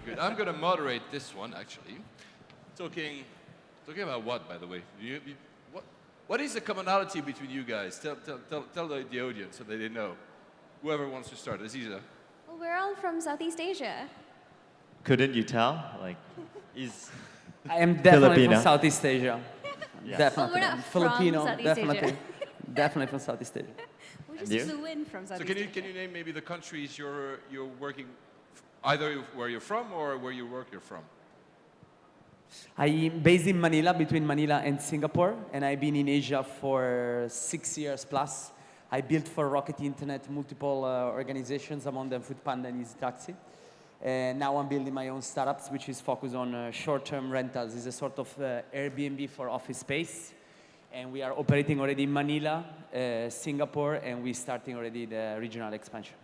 good. I'm going to moderate this one, actually. Talking about what, by the way? What is the commonality between you guys? Tell the audience so that they know. Whoever wants to start. Aziza. Well, we're all from Southeast Asia. Couldn't you tell? Like, he's I am definitely Filipino. from Southeast Asia. Yes. Definitely. Well, we're not from Filipino, Southeast definitely. Asia. Definitely from Southeast Asia. We And just you? flew in from So Southeast Asia. can you name maybe the countries you're working, either where you're from or where you work you're from? I'm based in Manila, between Manila and Singapore, and I've been in Asia for 6 years plus. I built for Rocket Internet multiple organizations, among them Foodpanda and Easy Taxi. And now I'm building my own startups, which is focused on short-term rentals. It's a sort of Airbnb for office space. And we are operating already in Manila, Singapore, and we're starting already the regional expansion.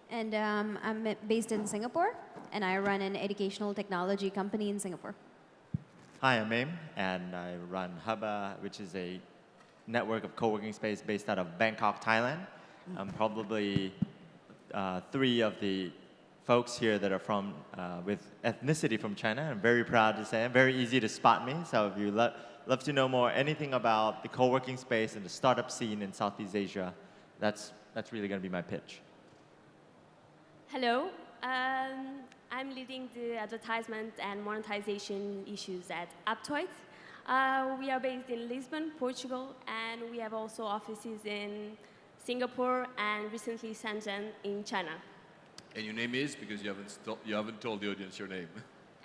And I'm based in Singapore, and I run an educational technology company in Singapore. Hi, I'm Aim, and I run Hubba, which is a network of co-working space based out of Bangkok, Thailand. I'm probably three of the folks here that are from with ethnicity from China. I'm very proud to say. I'm very easy to spot me. So if you love to know more anything about the co-working space and the startup scene in Southeast Asia, that's really going to be my pitch. Hello, I'm leading the advertisement and monetization issues at Aptoid. We are based in Lisbon, Portugal, and we have also offices in Singapore and recently Shenzhen in China. And your name is, because you haven't told the audience your name.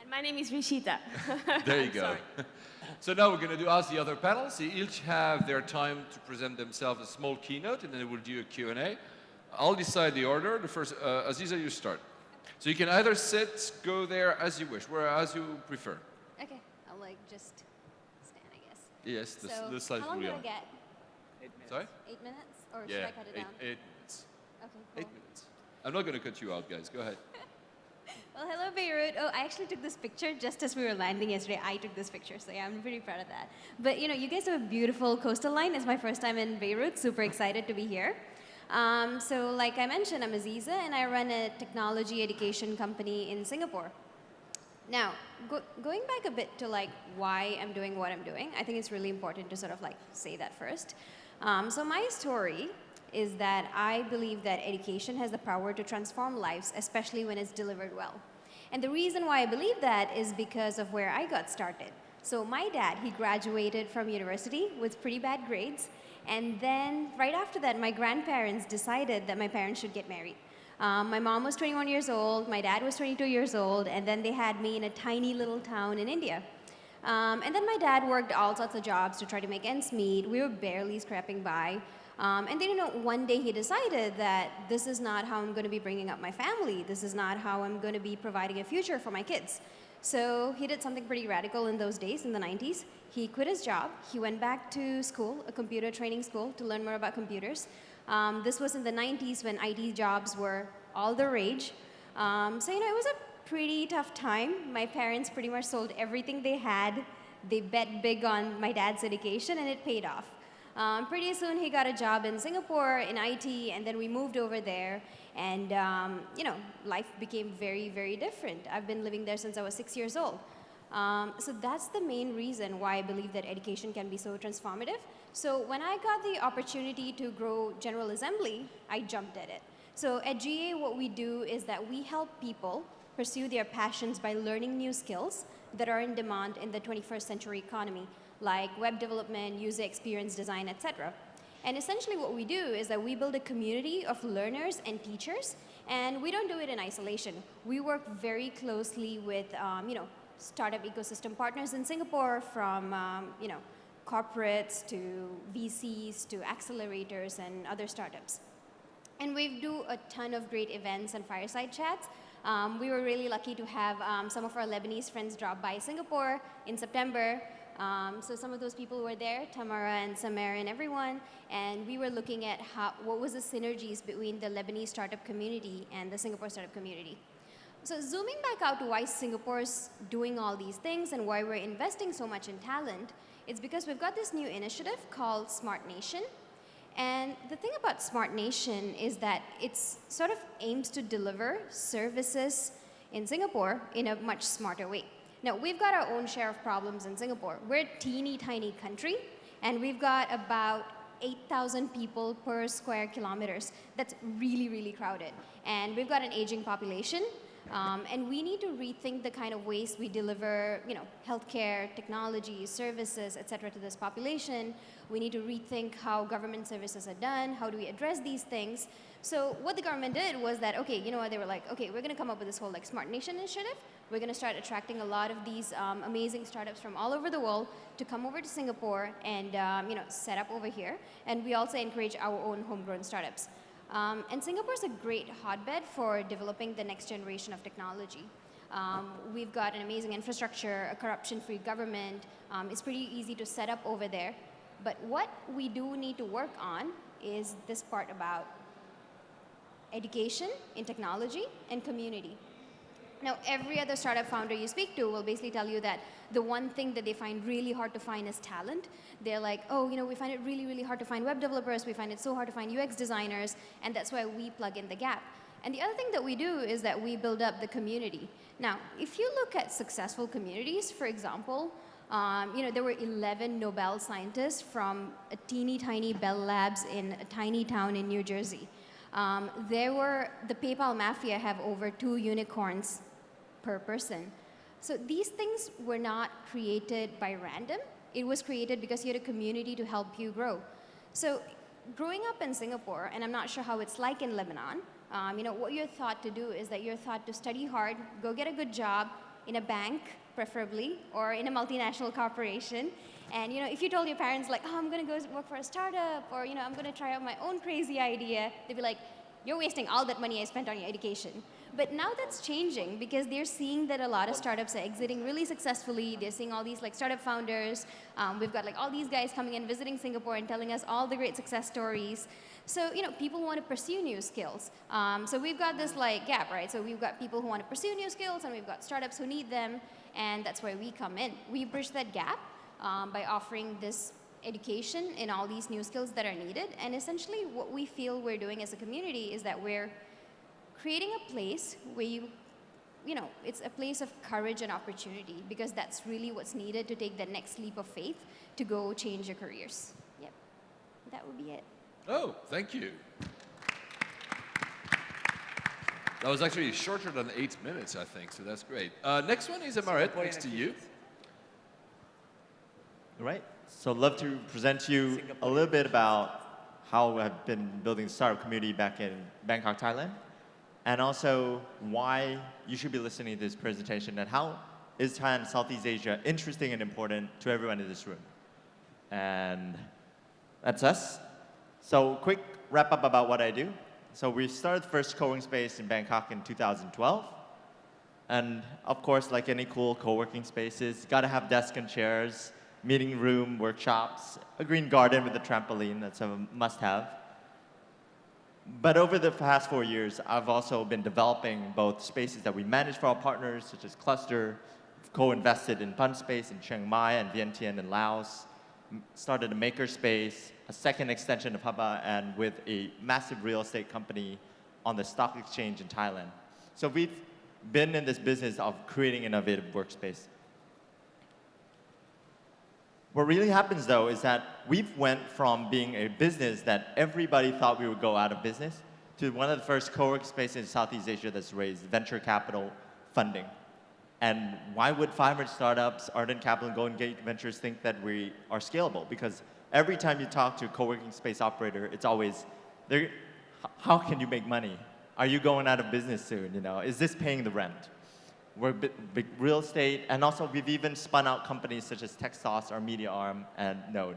And my name is Rishita. There you go. Sorry. So now we're going to ask the other panels. They each have their time to present themselves a small keynote, and then we'll do a Q&A. I'll decide the order. The first, Aziza, you start. So you can either sit, go there as you wish, as you prefer. Okay, I'll just stand, I guess. Yes, the So, slides how long will be do I on. get? Sorry? 8 minutes? Or should Yeah, I cut it down? 8 minutes. Okay, cool. 8 minutes. I'm not going to cut you out, guys. Go ahead. Well, hello, Beirut. Oh, I actually took this picture just as we were landing yesterday. I took this picture, so yeah, I'm pretty proud of that. But you guys have a beautiful coastal line. It's my first time in Beirut. Super excited to be here. So like I mentioned, I'm Aziza, and I run a technology education company in Singapore. Now, going back a bit to why I'm doing what I'm doing, I think it's really important to sort of say that first. So my story is that I believe that education has the power to transform lives, especially when it's delivered well. And the reason why I believe that is because of where I got started. So my dad, he graduated from university with pretty bad grades, and then right after that, my grandparents decided that my parents should get married. My mom was 21 years old, my dad was 22 years old, and then they had me in a tiny little town in India. And then my dad worked all sorts of jobs to try to make ends meet. We were barely scraping by. And then, one day he decided that this is not how I'm going to be bringing up my family. This is not how I'm going to be providing a future for my kids. So he did something pretty radical in those days, in the 90s. He quit his job. He went back to school, a computer training school, to learn more about computers. This was in the 90s when IT jobs were all the rage. So, it was a pretty tough time. My parents pretty much sold everything they had. They bet big on my dad's education, and it paid off. Pretty soon he got a job in Singapore in IT, and then we moved over there, and life became very, very different. I've been living there since I was 6 years old. So that's the main reason why I believe that education can be so transformative. So when I got the opportunity to grow General Assembly, I jumped at it. So at GA, what we do is that we help people pursue their passions by learning new skills that are in demand in the 21st century economy, like web development, user experience design, etc. And essentially what we do is that we build a community of learners and teachers, and we don't do it in isolation. We work very closely with startup ecosystem partners in Singapore, from corporates to VCs to accelerators and other startups. And we do a ton of great events and fireside chats. We were really lucky to have some of our Lebanese friends drop by Singapore in September. So some of those people were there, Tamara and Samer and everyone, and we were looking at what was the synergies between the Lebanese startup community and the Singapore startup community. So zooming back out to why Singapore's doing all these things and why we're investing so much in talent, it's because we've got this new initiative called Smart Nation. And the thing about Smart Nation is that it sort of aims to deliver services in Singapore in a much smarter way. Now, we've got our own share of problems in Singapore. We're a teeny tiny country, and we've got about 8,000 people per square kilometers. That's really, really crowded. And we've got an aging population, and we need to rethink the kind of ways we deliver, healthcare, technology, services, et cetera, to this population. We need to rethink how government services are done. How do we address these things? So what the government did was that, okay, you know what, they were like, okay, we're going to come up with this whole Smart Nation initiative. We're going to start attracting a lot of these amazing startups from all over the world to come over to Singapore and set up over here. And we also encourage our own homegrown startups. And Singapore is a great hotbed for developing the next generation of technology. We've got an amazing infrastructure, a corruption-free government. It's pretty easy to set up over there. But what we do need to work on is this part about education in technology and community. Now, every other startup founder you speak to will basically tell you that the one thing that they find really hard to find is talent. They're like, oh, we find it really, really hard to find web developers. We find it so hard to find UX designers. And that's why we plug in the gap. And the other thing that we do is that we build up the community. Now, if you look at successful communities, for example, there were 11 Nobel scientists from a teeny tiny Bell Labs in a tiny town in New Jersey. The PayPal mafia have over 2 unicorns per person. So these things were not created by random. It was created because you had a community to help you grow. So growing up in Singapore, and I'm not sure how it's like in Lebanon, what you're taught to do is that you're taught to study hard, go get a good job in a bank, preferably, or in a multinational corporation. And if you told your parents, like, oh, I'm going to go work for a startup, or I'm going to try out my own crazy idea, they'd be like, you're wasting all that money I spent on your education. But now that's changing because they're seeing that a lot of startups are exiting really successfully. They're seeing all these startup founders. We've got all these guys coming in, visiting Singapore and telling us all the great success stories. So, people want to pursue new skills. So we've got this gap, right? So we've got people who want to pursue new skills and we've got startups who need them. And that's where we come in. We bridge that gap by offering this education in all these new skills that are needed. And essentially what we feel we're doing as a community is that we're creating a place where it's a place of courage and opportunity because that's really what's needed to take the next leap of faith to go change your careers. Yep, that would be it. Oh, thank you. That was actually shorter than 8 minutes, I think, so that's great. Next one is Amarit, next to you. All right. So I'd love to present to you a little bit about how I've been building the startup community back in Bangkok, Thailand, and also why you should be listening to this presentation and how is Thailand and Southeast Asia interesting and important to everyone in this room. And that's us. So quick wrap up about what I do. So we started the first co-working space in Bangkok in 2012. And of course, like any cool co-working spaces, got to have desks and chairs, meeting room, workshops, a green garden with a trampoline, that's a must-have. But over the past 4 years, I've also been developing both spaces that we manage for our partners, such as Cluster, co-invested in Fund Space in Chiang Mai and Vientiane in Laos, started a makerspace, a second extension of Hubba, and with a massive real estate company on the stock exchange in Thailand. So we've been in this business of creating innovative workspace. What really happens, though, is that we've went from being a business that everybody thought we would go out of business to one of the first co-working spaces in Southeast Asia that's raised venture capital funding. And why would 500 startups, Ardent Capital, and Golden Gate Ventures think that we are scalable? Because every time you talk to a co-working space operator, it's always, how can you make money? Are you going out of business soon? Is this paying the rent? We're big real estate, and also we've even spun out companies such as Techsauce, our media arm, and Node.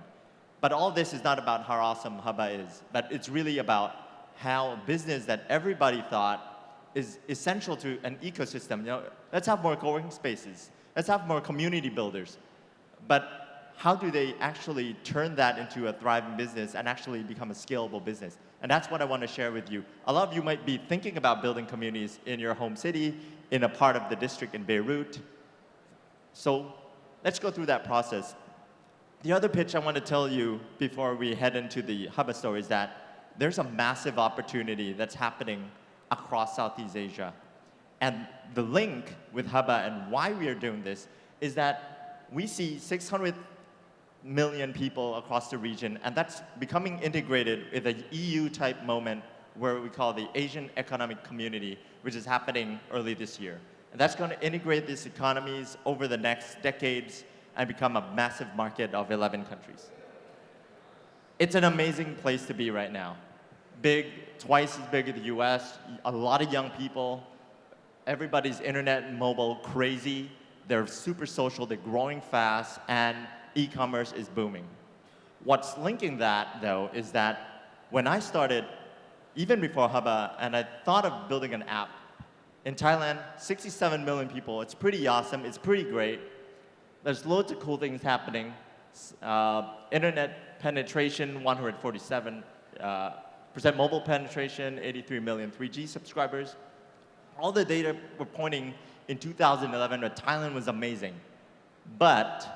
But all this is not about how awesome Hubba is, but it's really about how a business that everybody thought is essential to an ecosystem. Let's have more co-working spaces. Let's have more community builders. But how do they actually turn that into a thriving business and actually become a scalable business? And that's what I want to share with you. A lot of you might be thinking about building communities in your home city, in a part of the district in Beirut. So let's go through that process. The other pitch I want to tell you before we head into the Hubba story is that there's a massive opportunity that's happening across Southeast Asia. And the link with Hubba and why we are doing this is that we see 600 million people across the region, and that's becoming integrated with an EU-type moment where we call the Asian Economic Community, which is happening early this year. And that's going to integrate these economies over the next decades and become a massive market of 11 countries. It's an amazing place to be right now. Big, twice as big as the US, a lot of young people, everybody's internet and mobile crazy, they're super social, they're growing fast, and e-commerce is booming. What's linking that, though, is that when I started, even before Hubba, and I thought of building an app, in Thailand, 67 million people, it's pretty awesome, it's pretty great. There's loads of cool things happening. Internet penetration, 147%, mobile penetration, 83 million 3G subscribers. All the data were pointing in 2011 that Thailand was amazing. But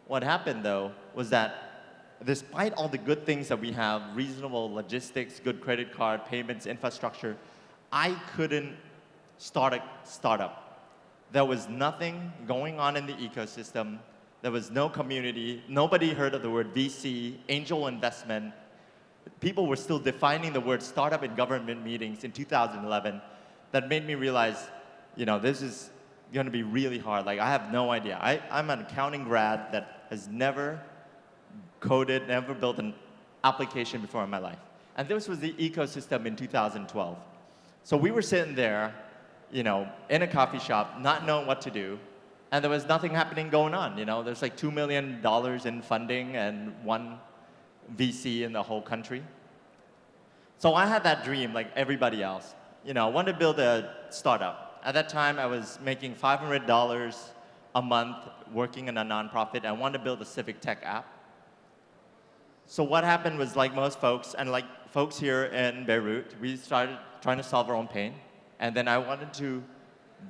what happened, though, was that despite all the good things that we have, reasonable logistics, good credit card, payments, infrastructure, I couldn't start a startup. There was nothing going on in the ecosystem. There was no community. Nobody heard of the word VC, angel investment. People were still defining the word startup in government meetings in 2011. That made me realize, this is going to be really hard. Like, I have no idea. I'm an accounting grad that has never coded, never built an application before in my life. And this was the ecosystem in 2012. So we were sitting there, in a coffee shop, not knowing what to do, and there was nothing happening going on. There's like $2 million in funding and one VC in the whole country. So I had that dream like everybody else. I wanted to build a startup. At that time, I was making $500 a month working in a nonprofit. I wanted to build a civic tech app. So what happened was, like most folks, and like folks here in Beirut, we started trying to solve our own pain. And then I wanted to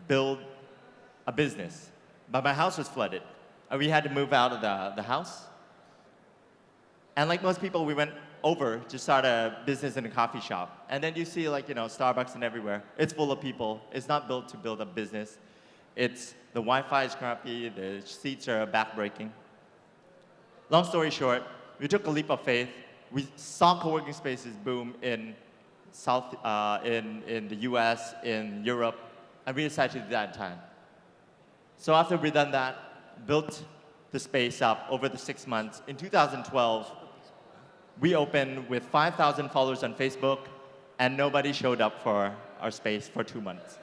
build a business. But my house was flooded. And we had to move out of the house. And like most people, we went over to start a business in a coffee shop. And then you see Starbucks and everywhere. It's full of people. It's not built to build a business. The Wi-Fi is crappy. The seats are backbreaking. Long story short, we took a leap of faith. We saw co-working spaces boom in the US, in Europe, and we decided to do that in time. So after we'd done that, built the space up over the 6 months. In 2012, we opened with 5,000 followers on Facebook, and nobody showed up for our space for 2 months.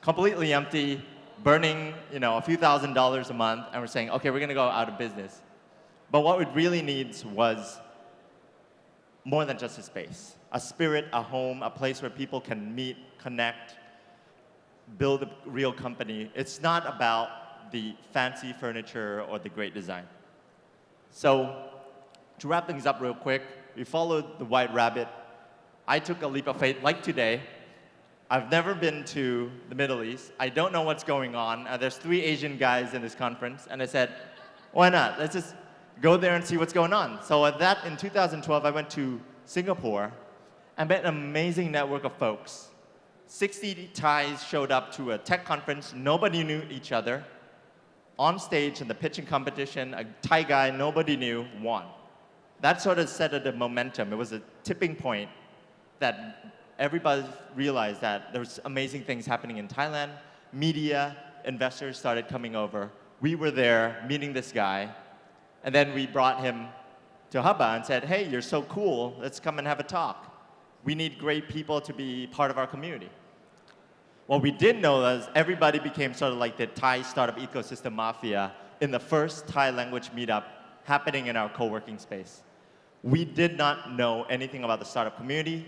Completely empty, burning a few $1,000s a month, and we're saying, okay, we're going to go out of business. But what we really needs was more than just a space. A spirit, a home, a place where people can meet, connect, build a real company. It's not about the fancy furniture or the great design. So to wrap things up real quick, we followed the white rabbit. I took a leap of faith, like today. I've never been to the Middle East. I don't know what's going on. There's 3 Asian guys in this conference, and I said, why not? Let's just go there and see what's going on. So in 2012, I went to Singapore and met an amazing network of folks. 60 Thais showed up to a tech conference. Nobody knew each other. On stage in the pitching competition, a Thai guy nobody knew won. That sort of set the momentum. It was a tipping point that everybody realized that there was amazing things happening in Thailand. Media, investors started coming over. We were there meeting this guy. And then we brought him to Hubba and said, hey, you're so cool. Let's come and have a talk. We need great people to be part of our community. What we did know is everybody became sort of like the Thai startup ecosystem mafia in the first Thai language meetup happening in our co-working space. We did not know anything about the startup community,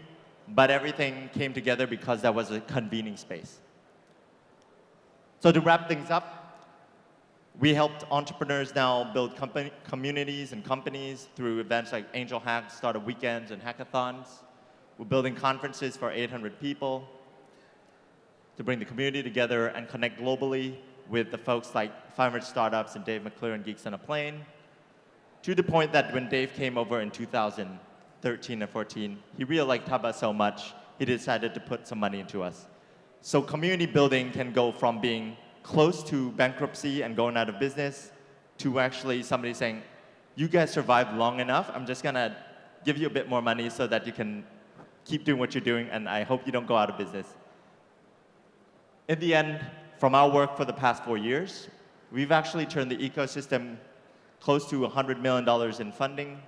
but everything came together because that was a convening space. So to wrap things up, we helped entrepreneurs now build communities and companies through events like Angel Hacks, Startup Weekends, and hackathons. We're building conferences for 800 people to bring the community together and connect globally with the folks like 500 Startups and Dave McClure Geeks on a Plane, to the point that when Dave came over in 2013 and 14, he really liked Hubba so much, he decided to put some money into us. So community building can go from being close to bankruptcy and going out of business to actually somebody saying, you guys survived long enough, I'm just gonna give you a bit more money so that you can keep doing what you're doing, and I hope you don't go out of business. In the end, from our work for the past 4 years, we've actually turned the ecosystem close to $100 million in funding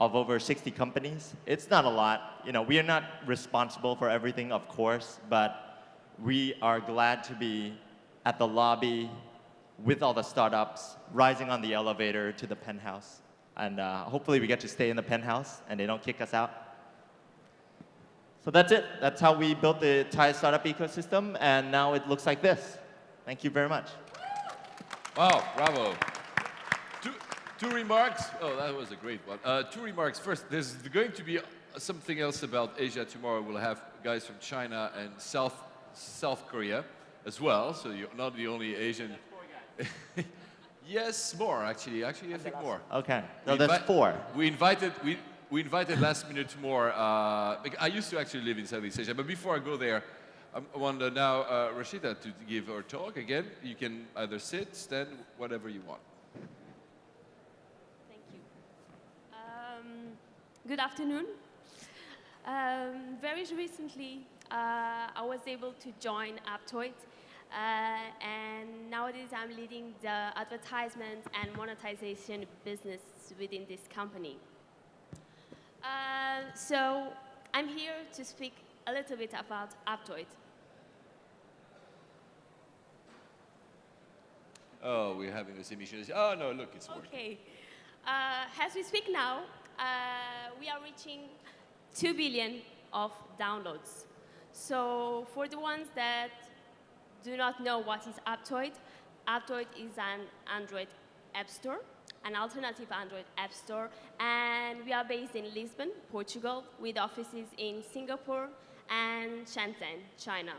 of over 60 companies. It's not a lot. You know, we are not responsible for everything, of course, but we are glad to be at the lobby with all the startups, rising on the elevator to the penthouse. And hopefully we get to stay in the penthouse and they don't kick us out. So that's it. That's how we built the Thai startup ecosystem, and now it looks like this. Thank you very much. Wow, bravo. Two remarks. Oh, that was a great one. Two remarks. First, there's going to be something else about Asia tomorrow. We'll have guys from China and South Korea as well. So you're not the only Asian. Yes, more actually. Actually, I think more. Okay. So that's 4. We invited last minute more. I used to actually live in Southeast Asia, but before I go there, I want now Rishita to give her talk again. You can either sit, stand, whatever you want. Thank you. Good afternoon. Very recently, I was able to join Aptoid, and nowadays I'm leading the advertisement and monetization business within this company. So I'm here to speak a little bit about Aptoid. Oh, we're having the same issue. Oh, no, look, it's working. Okay. As we speak now, we are reaching 2 billion of downloads. So for the ones that do not know what is Aptoid, Aptoid is an Android app store, an alternative Android app store, and we are based in Lisbon, Portugal, with offices in Singapore and Shenzhen, China.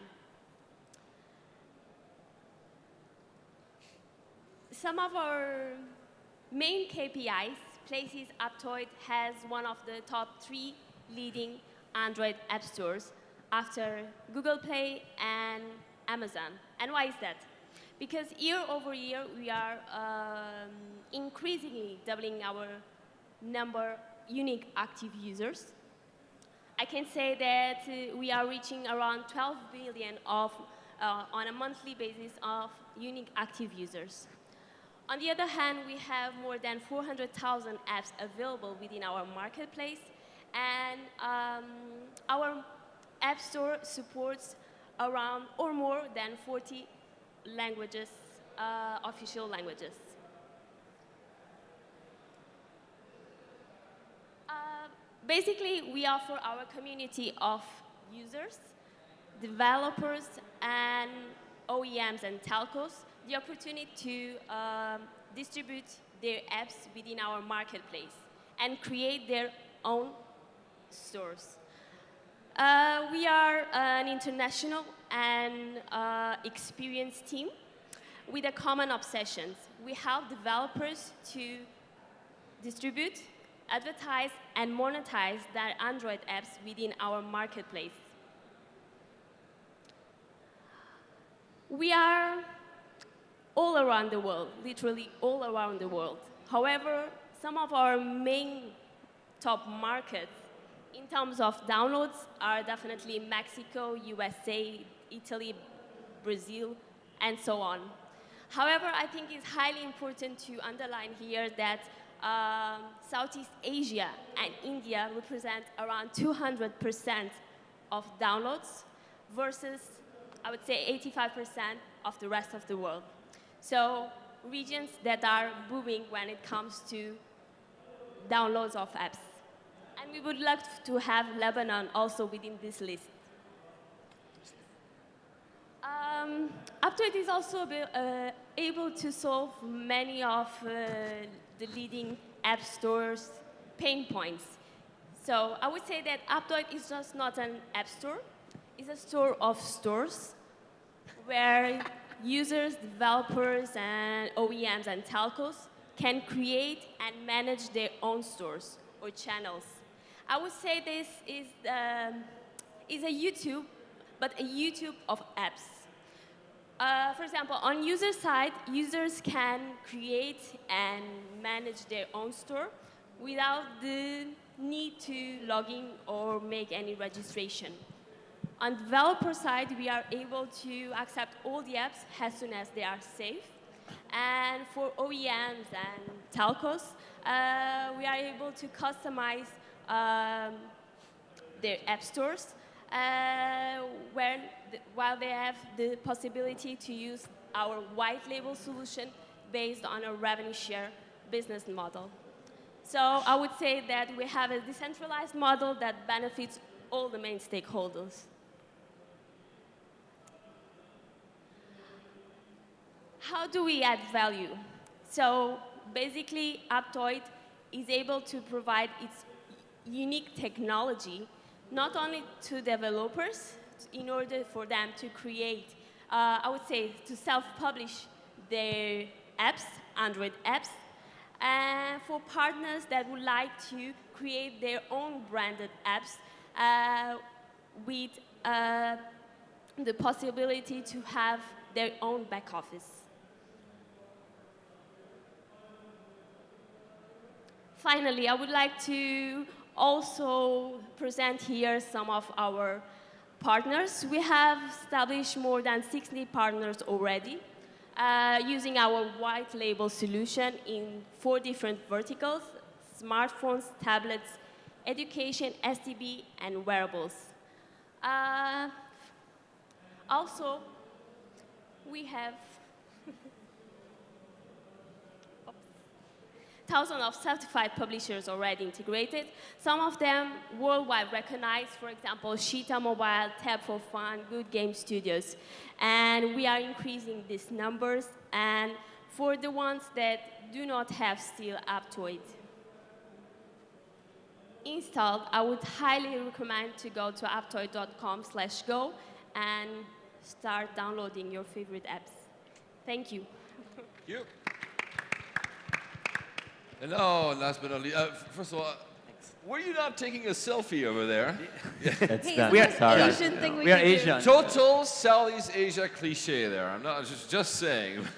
Some of our main KPIs places Aptoid has one of the top 3 leading Android app stores after Google Play and Amazon. And why is that? Because year over year, we are increasingly doubling our number unique active users. I can say that we are reaching around 12 billion of, on a monthly basis of unique active users. On the other hand, we have more than 400,000 apps available within our marketplace, and our app store supports around or more than 40 languages, official languages. Basically, we offer our community of users, developers, and OEMs and telcos the opportunity to distribute their apps within our marketplace and create their own stores. We are an international and experienced team with a common obsession. We help developers to distribute, advertise, and monetize their Android apps within our marketplace. We are all around the world, literally all around the world. However, some of our main top markets in terms of downloads are definitely Mexico, USA, Italy, Brazil, and so on. However, I think it's highly important to underline here that Southeast Asia and India represent around 200% of downloads versus, I would say, 85% of the rest of the world. So regions that are booming when it comes to downloads of apps. And we would like to have Lebanon also within this list. Aptoid is also able to solve many of the leading app stores' pain points. So I would say that Aptoid is just not an app store. It's a store of stores where users, developers, and OEMs and telcos can create and manage their own stores or channels. I would say this is a YouTube but a YouTube of apps. For example, on user side, users can create and manage their own store without the need to log in or make any registration. On developer side, we are able to accept all the apps as soon as they are safe. And for OEMs and telcos, we are able to customize their app stores while they have the possibility to use our white label solution based on a revenue share business model. So I would say that we have a decentralized model that benefits all the main stakeholders. How do we add value? So basically, Aptoid is able to provide its unique technology not only to developers in order for them to create, I would say, to self-publish their apps, Android apps, and for partners that would like to create their own branded apps with the possibility to have their own back office. Finally, I would like to also present here some of our partners. We have established more than 60 partners already, using our white label solution in 4 different verticals: smartphones, tablets, education, STB, and wearables. Also, we have thousands of certified publishers already integrated, some of them worldwide recognized, for example, Rishita Mobile, Tab for Fun, Good Game Studios. And we are increasing these numbers, and for the ones that do not have still Aptoid installed, I would highly recommend to go to aptoid.com/go and start downloading your favorite apps. Thank you. Thank you. And oh, last but not least, first of all, were you not taking a selfie over there? It's Hey, done. is there Sorry. an Asian thing we We are can do? Asian. Total Southeast Asia cliche there. I'm not just saying.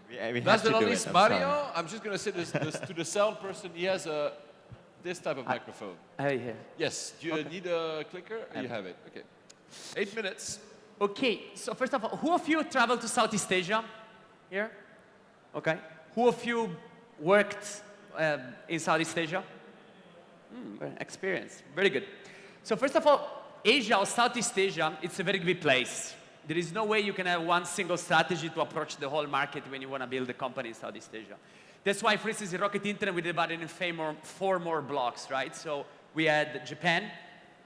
We have Last to but not do least, it. I'm Mario, sorry. I'm just going to say this to the sound person. He has this type of microphone. Here. Yes. Do you need a clicker? You have it. Okay. 8 minutes. Okay, so first of all, who of you traveled to Southeast Asia? Here? Okay. Who of you worked in Southeast Asia? Experience. Very good. So first of all, Asia or Southeast Asia, it's a very big place. There is no way you can have one single strategy to approach the whole market when you want to build a company in Southeast Asia. That's why, for instance, in Rocket Internet, we divided in 4 more blocks, right? So we had Japan,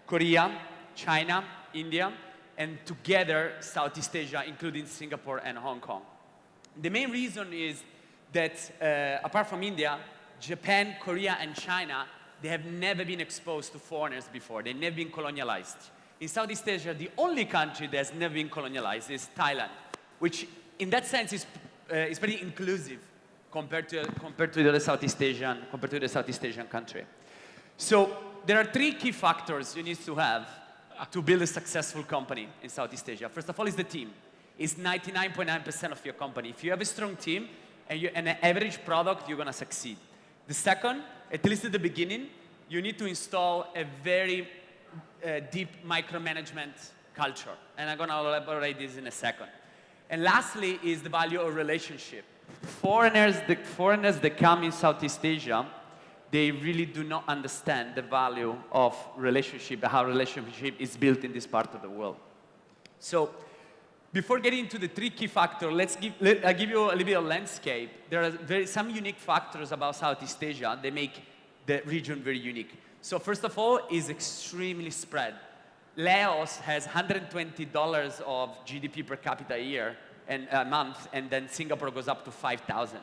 Korea, China, India, and together Southeast Asia, including Singapore and Hong Kong. The main reason is that apart from India, Japan, Korea, and China, they have never been exposed to foreigners before. They've never been colonialized. In Southeast Asia, the only country that's never been colonialized is Thailand, which in that sense is pretty inclusive compared to the other Southeast Asian country. So there are 3 key factors you need to have to build a successful company in Southeast Asia. First of all is the team. It's 99.9% of your company. If you have a strong team and an average product, you're going to succeed. The second, at least at the beginning, you need to install a very deep micromanagement culture. And I'm going to elaborate this in a second. And lastly is the value of relationship. Foreigners that come in Southeast Asia, they really do not understand the value of relationship, how relationship is built in this part of the world. So before getting into the 3 key factors, I'll give you a little bit of landscape. There are some unique factors about Southeast Asia that make the region very unique. So first of all, is extremely spread. Laos has $120 of GDP per capita a year and a month, and then Singapore goes up to 5,000.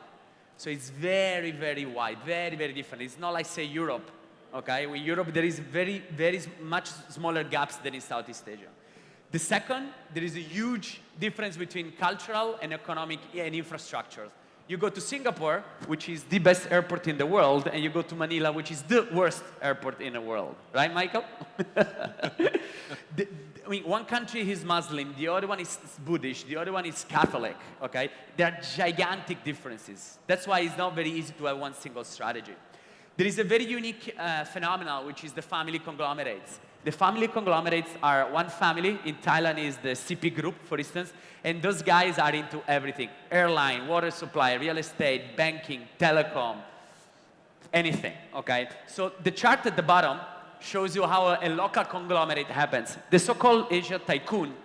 So it's very, very wide, very, very different. It's not like, say, Europe. Okay, with Europe there is very much smaller gaps than in Southeast Asia. The second, there is a huge difference between cultural and economic and infrastructure. You go to Singapore, which is the best airport in the world, and you go to Manila, which is the worst airport in the world. Right, Michael? I mean, one country is Muslim, the other one is Buddhist, the other one is Catholic, okay? There are gigantic differences. That's why it's not very easy to have one single strategy. There is a very unique phenomenon, which is the family conglomerates. The family conglomerates are one family. In Thailand is the CP Group, for instance, and those guys are into everything. Airline, water supply, real estate, banking, telecom, anything, okay? So the chart at the bottom shows you how a local conglomerate happens. The so-called Asia tycoon,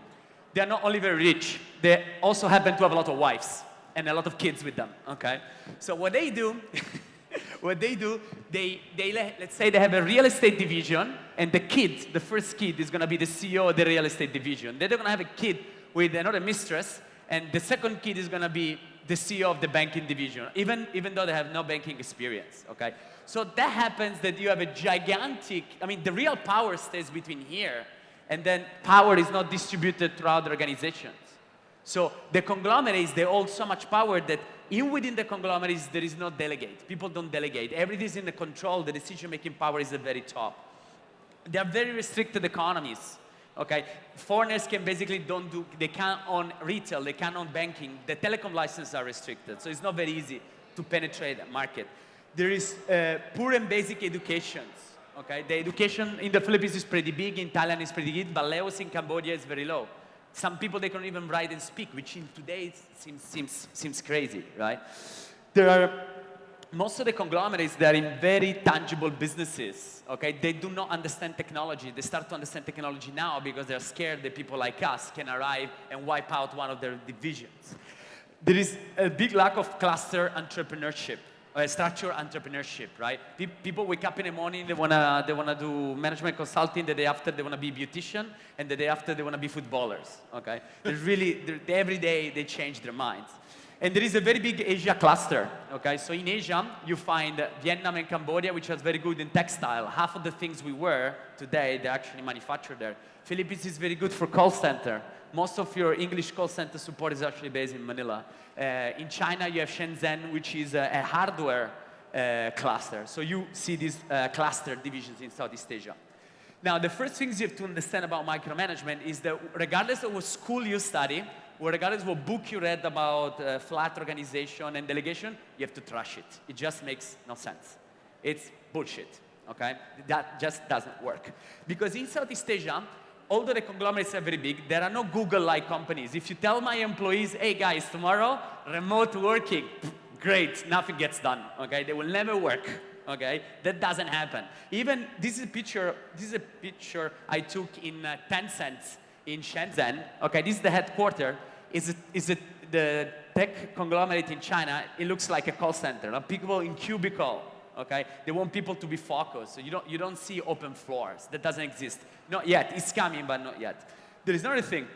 they are not only very rich, they also happen to have a lot of wives and a lot of kids with them, okay? So what they do, let's say they have a real estate division, and the first kid is gonna be the CEO of the real estate division. Then they're gonna have a kid with another mistress, and the second kid is gonna be the CEO of the banking division, even though they have no banking experience, okay? So that happens that you have a gigantic, I mean, the real power stays between here, and then power is not distributed throughout the organizations. So the conglomerates, they hold so much power that within the conglomerates, there is no delegate. People don't delegate. Everything is in the control. The decision-making power is at the very top. They are very restricted economies. Okay, foreigners can basically they can't own retail, they can't own banking. The telecom licenses are restricted, so it's not very easy to penetrate that market. There is poor and basic educations. Okay, the education in the Philippines is pretty big, in Thailand is pretty good, but Laos in Cambodia is very low. Some people, they can't even write and speak, which in today seems crazy, right? There are most of the conglomerates, they are in very tangible businesses, okay? They do not understand technology. They start to understand technology now because they're scared that people like us can arrive and wipe out one of their divisions. There is a big lack of cluster entrepreneurship, structured entrepreneurship, right? People wake up in the morning, they wanna do management consulting. The day after, they wanna be a beautician, and the day after, they wanna be footballers, okay? Every day, they change their minds. And there is a very big Asia cluster, okay? So in Asia, you find Vietnam and Cambodia, which is very good in textile. Half of the things we wear today, they actually manufacture there. Philippines is very good for call center. Most of your English call center support is actually based in Manila. In China, you have Shenzhen, which is a hardware cluster. So you see these cluster divisions in Southeast Asia. Now, the first things you have to understand about micromanagement is that regardless of what school you study, or regardless of what book you read about flat organization and delegation, you have to trash it. It just makes no sense. It's bullshit, okay? That just doesn't work. Because in Southeast Asia, although the conglomerates are very big, there are no Google-like companies. If you tell my employees, hey guys, tomorrow, remote working, great, nothing gets done, okay? They will never work, okay? That doesn't happen. Even, this is a picture I took in Tencent in Shenzhen, okay? This is the headquarters. The tech conglomerate in China, it looks like a call center. People in cubicle, okay? They want people to be focused. So you don't see open floors. That doesn't exist. Not yet. It's coming, but not yet. There is another thing.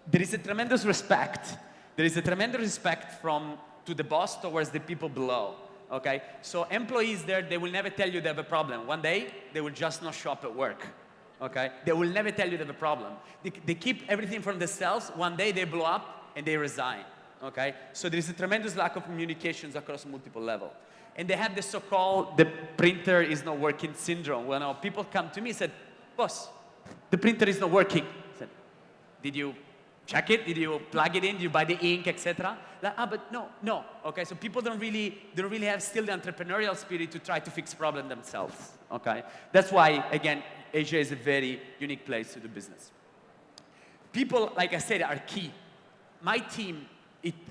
There is a tremendous respect. There is a tremendous respect to the boss towards the people below, okay? So employees there, they will never tell you they have a problem. One day, they will just not show up at work. Okay? They will never tell you they have a problem. They keep everything from themselves. One day they blow up and they resign. Okay? So there is a tremendous lack of communications across multiple levels. And they have the so-called, the printer is not working syndrome. When people come to me and said, boss, the printer is not working. I said, did you check it? Did you plug it in? Did you buy the ink, etc.? But no. Okay, so people don't really have still the entrepreneurial spirit to try to fix problems themselves. Okay? That's why, again, Asia is a very unique place to do business. People, like I said, are key. My team,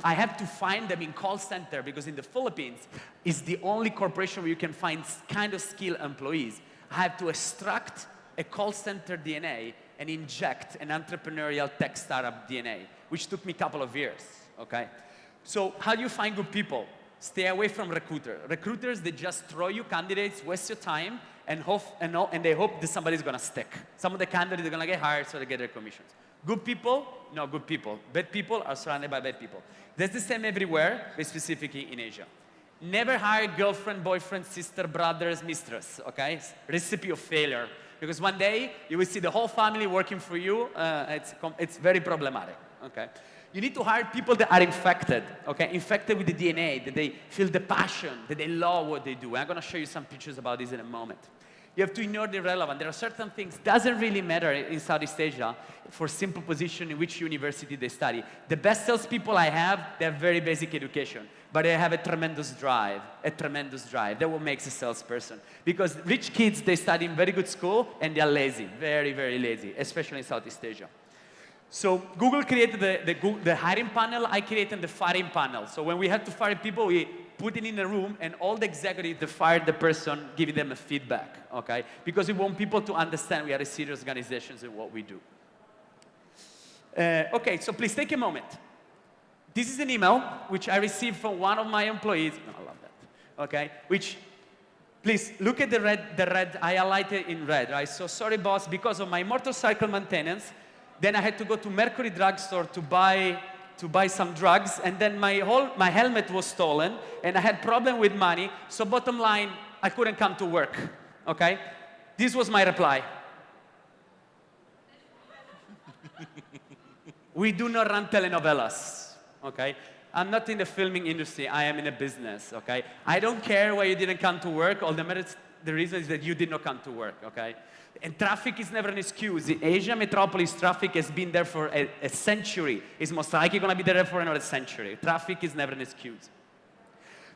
I have to find them in call center because in the Philippines, it's the only corporation where you can find kind of skilled employees. I have to extract a call center DNA and inject an entrepreneurial tech startup DNA, which took me a couple of years, okay? So how do you find good people? Stay away from recruiters. Recruiters, they just throw you candidates, waste your time, and they hope that somebody's gonna stick. Some of the candidates are gonna get hired so they get their commissions. Good people? No good people. Bad people are surrounded by bad people. That's the same everywhere, but specifically in Asia. Never hire girlfriend, boyfriend, sister, brothers, mistress, okay? Recipe of failure. Because one day, you will see the whole family working for you. It's very problematic, okay? You need to hire people that are infected, okay? Infected with the DNA, that they feel the passion, that they love what they do. I'm gonna show you some pictures about this in a moment. You have to ignore the irrelevant. There are certain things doesn't really matter in Southeast Asia for simple position in which university they study. The best salespeople I have, they have very basic education, but they have a tremendous drive. That what makes a salesperson. Because rich kids, they study in very good school and they are lazy, very, very lazy, especially in Southeast Asia. So Google created the hiring panel, I created the firing panel. So when we had to fire people, we put it in a room and all the executives, they fired the person, giving them a feedback, okay? Because we want people to understand we are a serious organization in what we do. Okay, so please take a moment. This is an email which I received from one of my employees. Oh, I love that, okay? Which, please look at the red, I highlighted in red, right? So sorry boss, because of my motorcycle maintenance, then I had to go to Mercury drugstore to buy some drugs, and then my helmet was stolen, and I had problem with money, so bottom line, I couldn't come to work, okay? This was my reply. We do not run telenovelas, okay? I'm not in the filming industry, I am in a business, okay? I don't care why you didn't come to work, all the reason is that you did not come to work, okay? And traffic is never an excuse. The Asia metropolis traffic has been there for a century. It's most likely going to be there for another century. Traffic is never an excuse.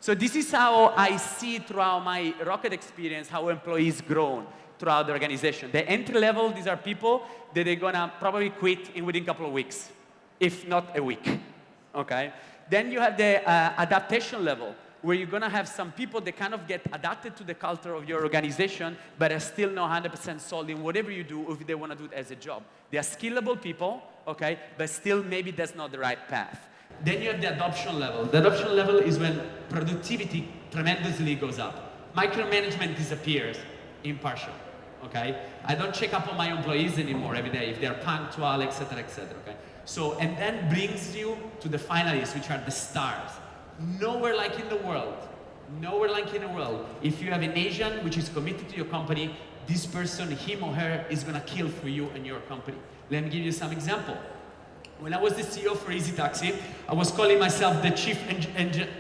So this is how I see throughout my Rocket experience how employees grow throughout the organization. The entry level, these are people that are going to probably quit within a couple of weeks, if not a week, okay? Then you have the adaptation level, where you're going to have some people that kind of get adapted to the culture of your organization, but are still not 100% sold in whatever you do if they want to do it as a job. They are skillable people, okay, but still maybe that's not the right path. Then you have the adoption level. The adoption level is when productivity tremendously goes up. Micromanagement disappears, impartial, okay? I don't check up on my employees anymore every day if they're punctual, etc., okay? So, and then brings you to the finalists, which are the stars. Nowhere like in the world, if you have an Asian which is committed to your company, this person, him or her, is going to kill for you and your company. Let me give you some example. When I was the CEO for Easy Taxi, I was calling myself the chief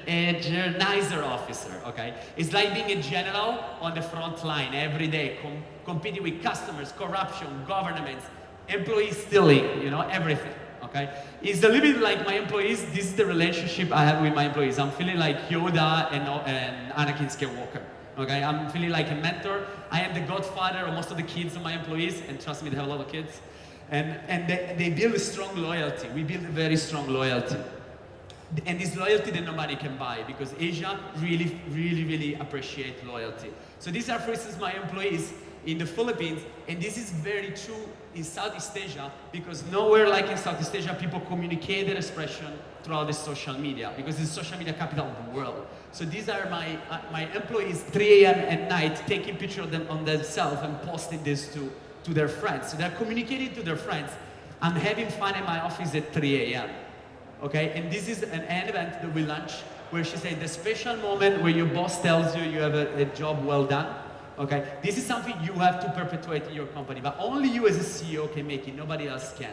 engineer officer, okay? It's like being a general on the front line every day, competing with customers, corruption, governments, employees stealing, you know, everything. Okay? It's a little bit like my employees. This is the relationship I have with my employees. I'm feeling like Yoda and Anakin Skywalker. Okay? I'm feeling like a mentor. I am the godfather of most of the kids of my employees, and trust me, they have a lot of kids. And they build a strong loyalty. We build a very strong loyalty. And this loyalty that nobody can buy, because Asia really, really, really appreciate loyalty. So these are, for instance, my employees in the Philippines, and this is very true in Southeast Asia, because nowhere like in Southeast Asia, people communicate their expression throughout the social media, because it's the social media capital of the world. So these are my employees, 3 a.m. at night, taking pictures of them on themselves and posting this to their friends. So they're communicating to their friends. I'm having fun in my office at 3 a.m. Okay, and this is an event that we launch where she said the special moment where your boss tells you you have a job well done. Okay, this is something you have to perpetuate in your company, but only you as a CEO can make it, nobody else can.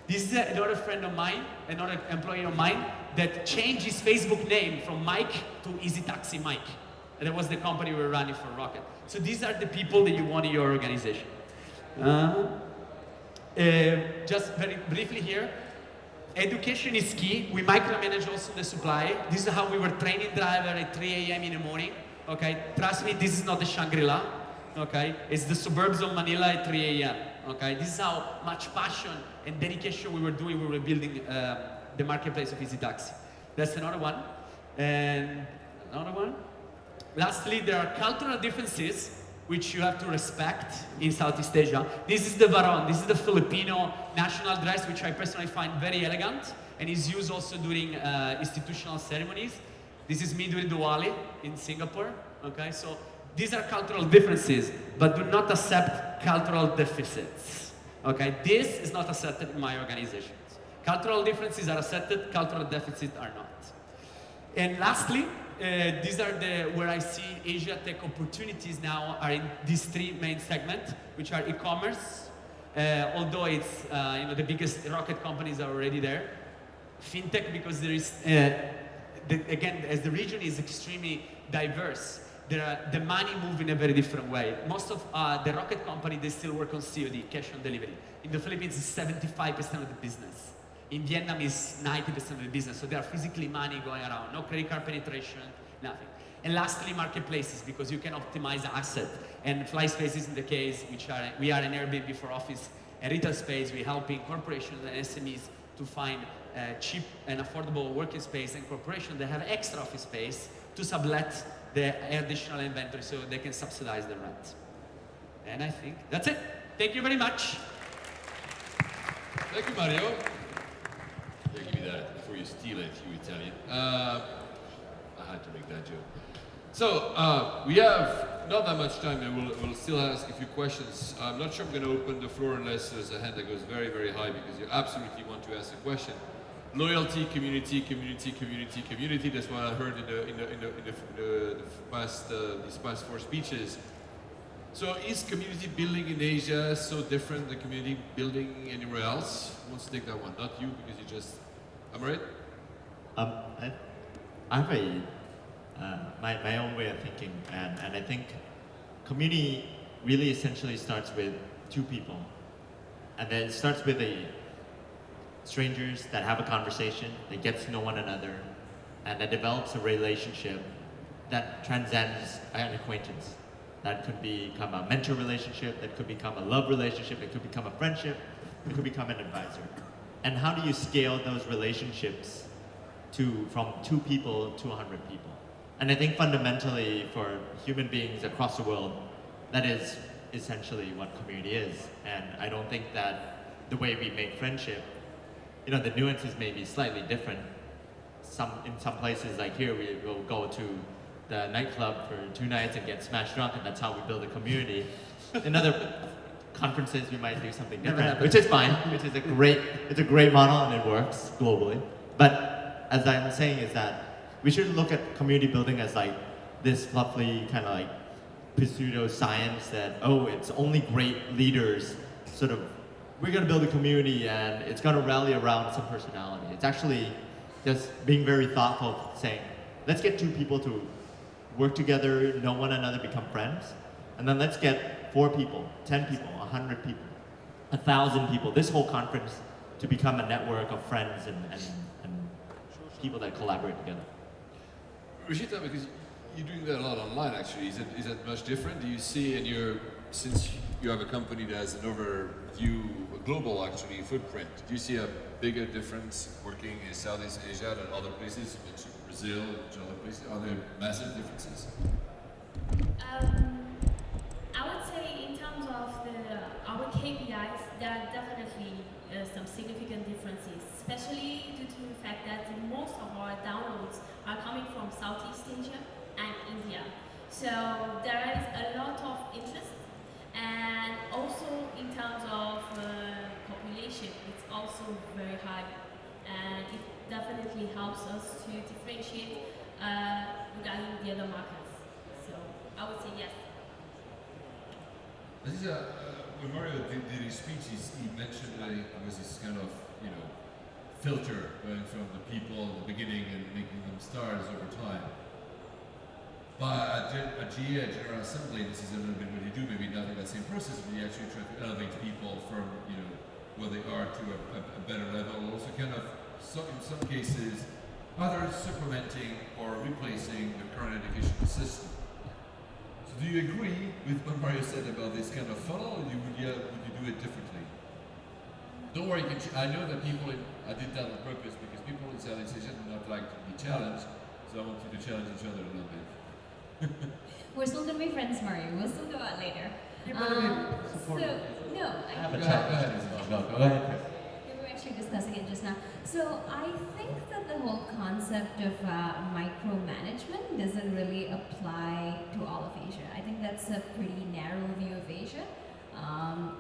This is another friend of mine, another employee of mine, that changed his Facebook name from Mike to Easy Taxi Mike. And that was the company we were running for Rocket. So these are the people that you want in your organization. Just very briefly here, education is key. We micromanage also the supply. This is how we were training driver at 3 a.m. in the morning. Okay, trust me, this is not the Shangri-La, okay? It's the suburbs of Manila at 3 a.m., okay? This is how much passion and dedication we were doing. We were building the marketplace of Easy Taxi. That's another one. And another one. Lastly, there are cultural differences which you have to respect in Southeast Asia. This is the Varon. This is the Filipino national dress, which I personally find very elegant and is used also during institutional ceremonies. This is me doing Diwali in Singapore, okay? So these are cultural differences, but do not accept cultural deficits, okay? This is not accepted in my organizations. Cultural differences are accepted, cultural deficits are not. And lastly, these are where I see Asia tech opportunities now are in these 3 main segments, which are e-commerce, although it's, the biggest rocket companies are already there. Fintech, because there is, again, as the region is extremely diverse, the money move in a very different way. Most of the rocket company, they still work on COD, cash on delivery. In the Philippines, it's 75% of the business. In Vietnam, it's 90% of the business. So there are physically money going around, no credit card penetration, nothing. And lastly, marketplaces, because you can optimize asset. And FlySpace in the case, we are an Airbnb for office and retail space. We're helping corporations and SMEs to find cheap and affordable working space, and corporations that have extra office space to sublet the additional inventory so they can subsidize the rent. And I think that's it. Thank you very much. Thank you, Mario. Here, give me that before you steal it, you Italian. I had to make that joke. So, we have not that much time, and we'll still ask a few questions. I'm not sure I'm going to open the floor unless there's a hand that goes very, very high, because you absolutely want to ask a question. Loyalty, community, community, community, community. That's what I heard these past 4 speeches. So is community building in Asia so different than community building anywhere else? Who wants to take that one? Not you, because you just... Amarit? I have a my own way of thinking, and I think community really essentially starts with 2 people, and then it starts with strangers that have a conversation, that get to know one another, and that develops a relationship that transcends an acquaintance. That could become a mentor relationship, that could become a love relationship, it could become a friendship, it could become an advisor. And how do you scale those relationships from 2 people to 100 people? And I think fundamentally for human beings across the world, that is essentially what community is. And I don't think that the way we make friendship, the nuances may be slightly different. In some places like here, we will go to the nightclub for 2 nights and get smashed drunk, and that's how we build a community. In other conferences, we might do something different, which is fine, which is it's a great model and it works globally. But as I'm saying is that we should look at community building as like this fluffy kind of like pseudo-science that, it's only great leaders sort of, we're gonna build a community and it's gonna rally around some personality. It's actually just being very thoughtful, saying, let's get 2 people to work together, know one another, become friends, and then let's get 4 people, 10 people, 100 people, 1,000 people, this whole conference to become a network of friends and people that collaborate together. Rishita, because you're doing that a lot online actually, is it much different? Do you see since you have a company that has an overview, a global actually footprint, do you see a bigger difference working in Southeast Asia than other places? You mentioned Brazil and other places. Are there massive differences? I would say in terms of our KPIs, there are definitely some significant differences, especially due to the fact that most of our downloads are coming from Southeast Asia and India. So there is a lot of interest, and also in terms of population, it's also very high, and it definitely helps us to differentiate regarding the other markets. So I would say yes. Aziza, when Mario did his speech, he mentioned that there was this kind of, filter going from the people at the beginning and making them stars over time. But at GA, General Assembly, this is a little bit what you do, maybe not in that same process, but you actually try to elevate people from, where they are to a better level. Also kind of, in some cases, either supplementing or replacing the current education system. So do you agree with what Mario said about this kind of funnel, or would you do it differently? Don't worry, I know that I did that on purpose because people in Southeast Asia do not like to be challenged, so I want you to challenge each other a little bit. We're still going to be friends, Mario. We'll still go out later. I have a challenge. Go ahead. We were actually discussing it just now. So I think that the whole concept of micromanagement doesn't really apply to all of Asia. I think that's a pretty narrow view of Asia.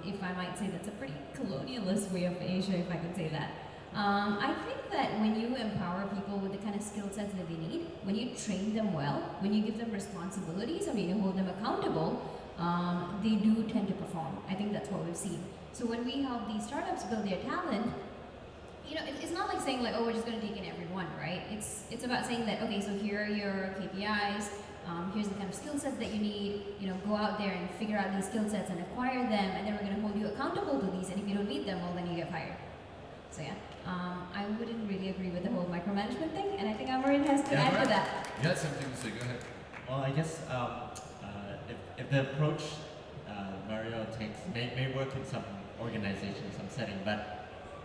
If I might say, that's a pretty colonialist way of Asia, if I could say that. I think that when you empower people with the kind of skill sets that they need, when you train them well, when you give them responsibilities, and when you hold them accountable, they do tend to perform. I think that's what we've seen. So when we help these startups build their talent, it's not like saying like, oh, we're just going to take in everyone, right? It's about saying that, okay, so here are your KPIs, here's the kind of skill sets that you need, go out there and figure out these skill sets and acquire them, and then we're going to hold you accountable to these, and if you don't need them, well, then you get fired. So yeah, I wouldn't really agree with the whole micromanagement thing, and I think Amarit has to add to that. You had something to say, go ahead. Well, I guess if the approach Mario takes may work in some organization, some setting, but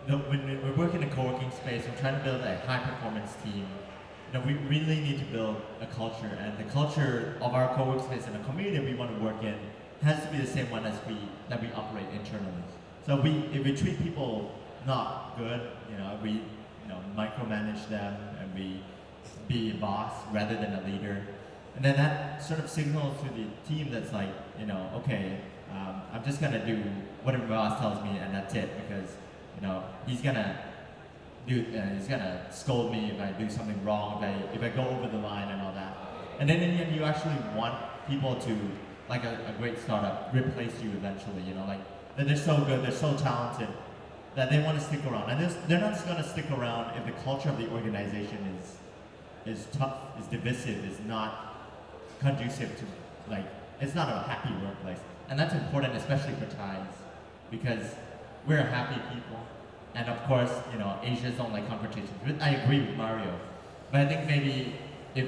when we work in a co-working space, we're trying to build a high-performance team. We really need to build a culture, and the culture of our co-work space and the community we want to work in has to be the same one as that we operate internally. So if we treat people not good, we micromanage them, and we be a boss rather than a leader, and then that sort of signals to the team that's like, okay, I'm just gonna do whatever my boss tells me, and that's it, because he's gonna scold me if I do something wrong, if I go over the line and all that. And then in the end, you actually want people to, like a great startup, replace you eventually. That they're so good, they're so talented, that they want to stick around. And they're not just going to stick around if the culture of the organization is tough, is divisive, is not conducive to, it's not a happy workplace. And that's important, especially for Thais, because we're a happy people. And of course, Asians don't like confrontations. I agree with Mario. But I think maybe if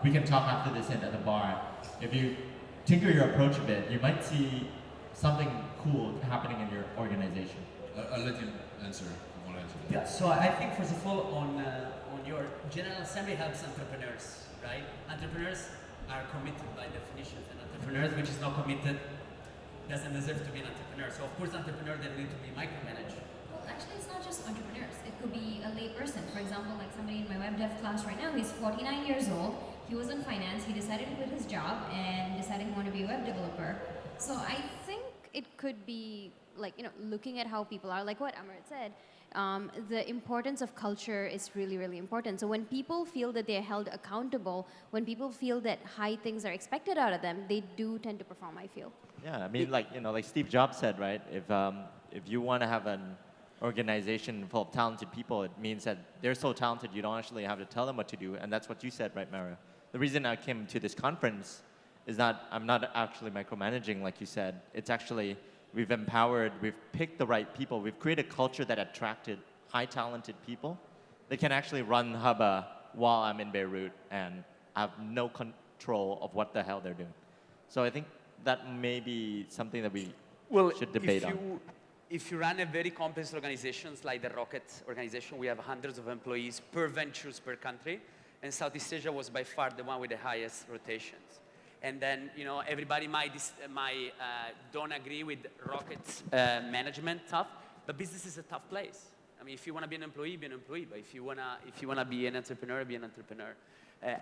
we can talk after this at the bar, if you tinker your approach a bit, you might see something cool happening in your organization. I'll let you answer. Yeah, so I think first of all, on your General Assembly helps entrepreneurs, right? Entrepreneurs are committed by definition, and entrepreneurs which is not committed doesn't deserve to be an entrepreneur. So of course, entrepreneurs they need to be micromanaged. Well, actually, it's not just entrepreneurs. It could be a lay person. For example, like somebody in my web dev class right now, he's 49 years old. He was in finance. He decided to quit his job and decided he wanted to be a web developer. So I think it could be looking at how people are, like what Amarit said. The importance of culture is really, really important. So when people feel that they're held accountable, when people feel that high things are expected out of them, they do tend to perform, I feel. Yeah, I mean, like Steve Jobs said, right? If you want to have an organization full of talented people, it means that they're so talented you don't actually have to tell them what to do, and that's what you said, right, Mario? The reason I came to this conference is that I'm not actually micromanaging, like you said. It's actually, we've empowered, we've picked the right people, we've created a culture that attracted high talented people. They can actually run Hubba while I'm in Beirut and have no control of what the hell they're doing. So I think that may be something that we should debate on. If you run a very complex organizations like the Rocket organization, we have hundreds of employees per ventures per country, and Southeast Asia was by far the one with the highest rotations. And then, everybody might don't agree with Rocket's management stuff, but business is a tough place. I mean, if you want to be an employee, be an employee. But if you wanna be an entrepreneur, be an entrepreneur.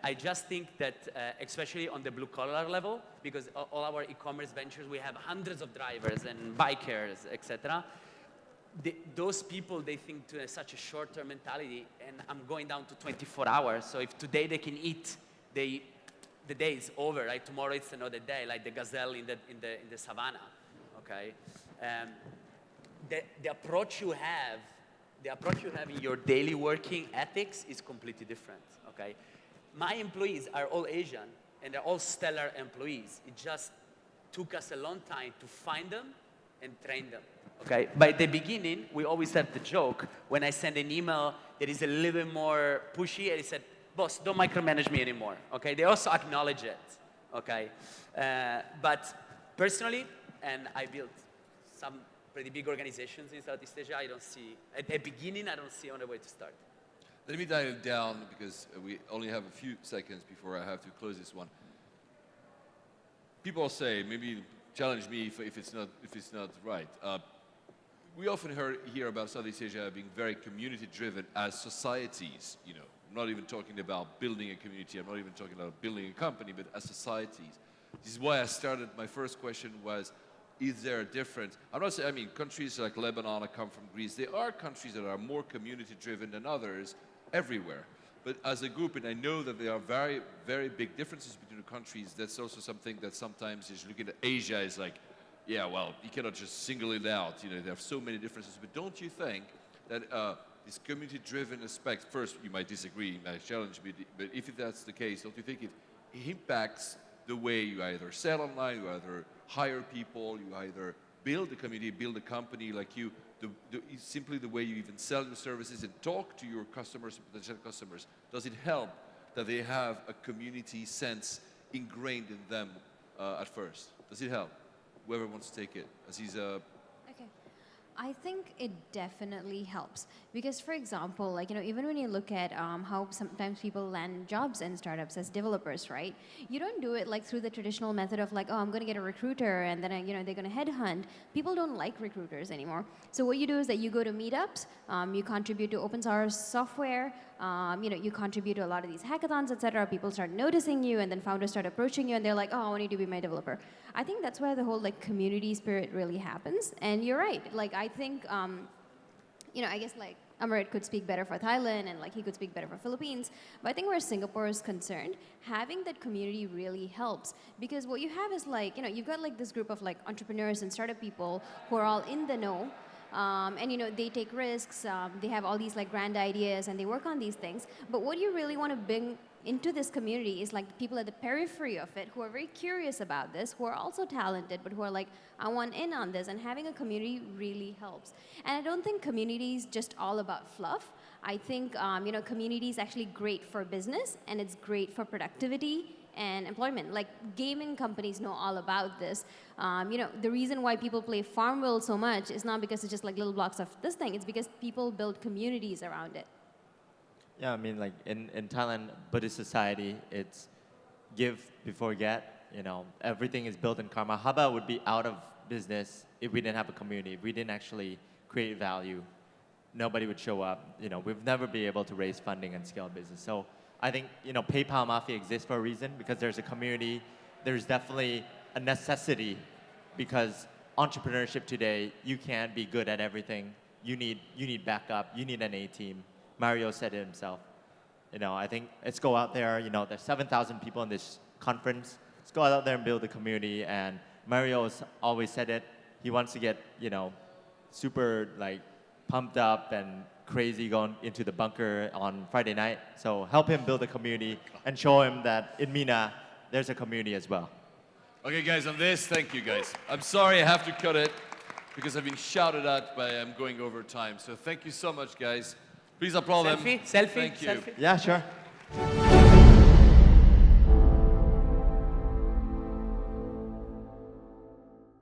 I just think that, especially on the blue collar level, because all our e-commerce ventures, we have hundreds of drivers and bikers, etc. Those people, they think to such a short-term mentality, and I'm going down to 24 hours. So if today they can eat, the day is over. Right? Tomorrow it's another day, like the gazelle in the savannah. Okay, the approach you have in your daily working ethics is completely different. Okay. My employees are all Asian, and they're all stellar employees. It just took us a long time to find them and train them. Okay. By the beginning, we always have the joke when I send an email that is a little bit more pushy, and I said, "Boss, don't micromanage me anymore." Okay. They also acknowledge it. Okay. But personally, and I built some pretty big organizations in Southeast Asia. I don't see at the beginning. I don't see on the way to start. Let me dive down because we only have a few seconds before I have to close this one. People say, maybe challenge me if it's not right. We often hear about Southeast Asia being very community-driven as societies. I'm not even talking about building a community. I'm not even talking about building a company, but as societies. This is why I started. My first question was, is there a difference? I'm not saying. I mean, countries like Lebanon, I come from Greece. There are countries that are more community-driven than others. Everywhere. But as a group, and I know that there are very, very big differences between the countries, that's also something that sometimes is looking at Asia is like, yeah, well, you cannot just single it out. There are so many differences. But don't you think that this community-driven aspect, first, you might disagree, you might challenge me, but if that's the case, don't you think impacts the way you either sell online, you either hire people, you either build a community, build a company like you. Simply the way you even sell your services and talk to your customers, potential customers. Does it help that they have a community sense ingrained in them at first? Does it help? Whoever wants to take it. Aziza. Okay. I think it definitely helps because, for example, like, even when you look at how sometimes people land jobs in startups as developers, right? You don't do it like through the traditional method of like, oh, I'm going to get a recruiter and then they're going to headhunt. People don't like recruiters anymore. So what you do is that you go to meetups, you contribute to open source software, you contribute to a lot of these hackathons, etc. People start noticing you, and then founders start approaching you, and they're like, oh, I want you to be my developer. I think that's where the whole like community spirit really happens. And you're right. Like I think, I guess like Amarit could speak better for Thailand, and like he could speak better for Philippines. But I think where Singapore is concerned, having that community really helps because what you have is like, you've got like this group of like entrepreneurs and startup people who are all in the know. They take risks, they have all these like grand ideas and they work on these things. But what you really want to bring into this community is like the people at the periphery of it who are very curious about this, who are also talented, but who are like, I want in on this. And having a community really helps. And I don't think community is just all about fluff. I think, community is actually great for business and it's great for productivity and employment. Like gaming companies know all about this. The reason why people play Farmville so much is not because it's just like little blocks of this thing. It's because people build communities around it. Yeah, I mean, like in Thailand, Buddhist society, it's give before get. Everything is built in karma. Haba would be out of business if we didn't have a community. If we didn't actually create value, nobody would show up. We've never been able to raise funding and scale business. So I think, PayPal Mafia exists for a reason because there's a community. There's definitely a necessity because entrepreneurship today, you can't be good at everything. You need backup. You need an A team. Mario said it himself. I think let's go out there. There's 7,000 people in this conference. Let's go out there and build a community. And Mario has always said it. He wants to get, super like pumped up and crazy going into the bunker on Friday night. So help him build a community and show him that in MENA, there's a community as well. Okay, guys, on this, thank you, guys. I'm sorry I have to cut it because I've been shouted at by I'm going over time. So thank you so much, guys. Please applaud them. Selfie? Thank you. Selfie? Yeah, sure.